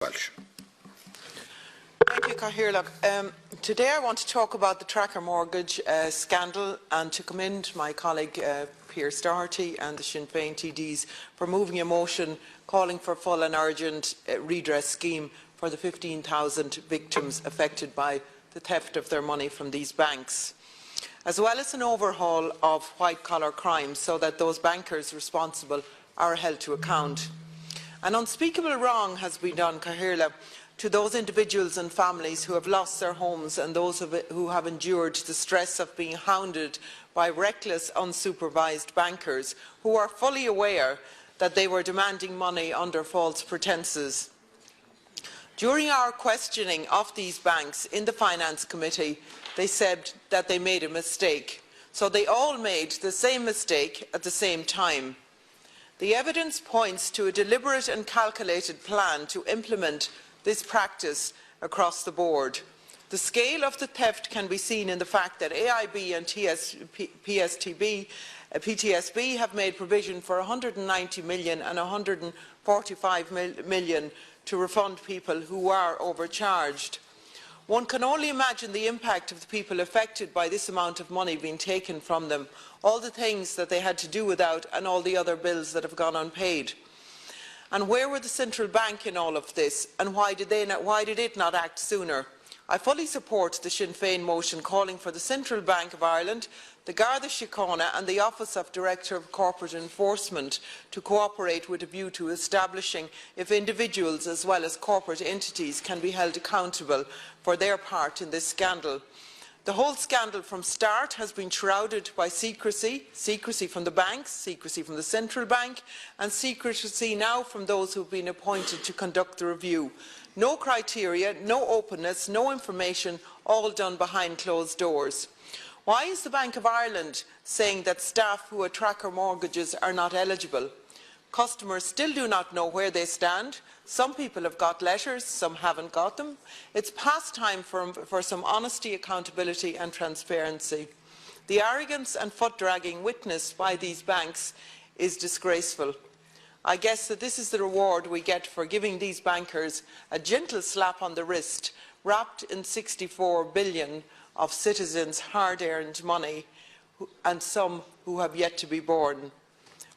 Walsh. Thank you, Cathaoirleach. Today I want to talk about the tracker mortgage scandal and to commend my colleague Pearse Doherty and the Sinn Féin TDs for moving a motion calling for full and urgent redress scheme for the 15,000 victims affected by the theft of their money from these banks, as well as an overhaul of white-collar crime so that those bankers responsible are held to account. An unspeakable wrong has been done, Cathaoirleach, to those individuals and families who have lost their homes and those who have endured the stress of being hounded by reckless, unsupervised bankers who are fully aware that they were demanding money under false pretences. During our questioning of these banks in the Finance Committee, they said that they made a mistake. So they all made the same mistake at the same time. The evidence points to a deliberate and calculated plan to implement this practice across the board. The scale of the theft can be seen in the fact that AIB and PTSB have made provision for 190 million and 145 million to refund people who are overcharged. One can only imagine the impact of the people affected by this amount of money being taken from them, all the things that they had to do without and all the other bills that have gone unpaid. And where were the central bank in all of this, and why did it not act sooner? I fully support the Sinn Féin motion calling for the Central Bank of Ireland, the Garda Síochána and the Office of Director of Corporate Enforcement to cooperate with a view to establishing if individuals as well as corporate entities can be held accountable for their part in this scandal. The whole scandal from start has been shrouded by secrecy from the banks, secrecy from the central bank and secrecy now from those who have been appointed to conduct the review. No criteria, no openness, no information, all done behind closed doors. Why is the Bank of Ireland saying that staff who have tracker mortgages are not eligible? Customers still do not know where they stand. Some people have got letters, some haven't got them. It's past time for some honesty, accountability and transparency. The arrogance and foot-dragging witnessed by these banks is disgraceful. I guess that this is the reward we get for giving these bankers a gentle slap on the wrist, wrapped in 64 billion of citizens' hard-earned money, and some who have yet to be born.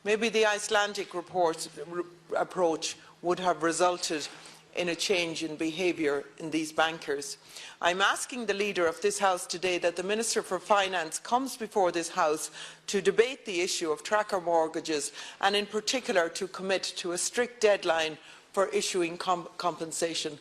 Maybe the Icelandic approach would have resulted in a change in behaviour in these bankers. I am asking the Leader of this House today that the Minister for Finance comes before this House to debate the issue of tracker mortgages and in particular to commit to a strict deadline for issuing compensation.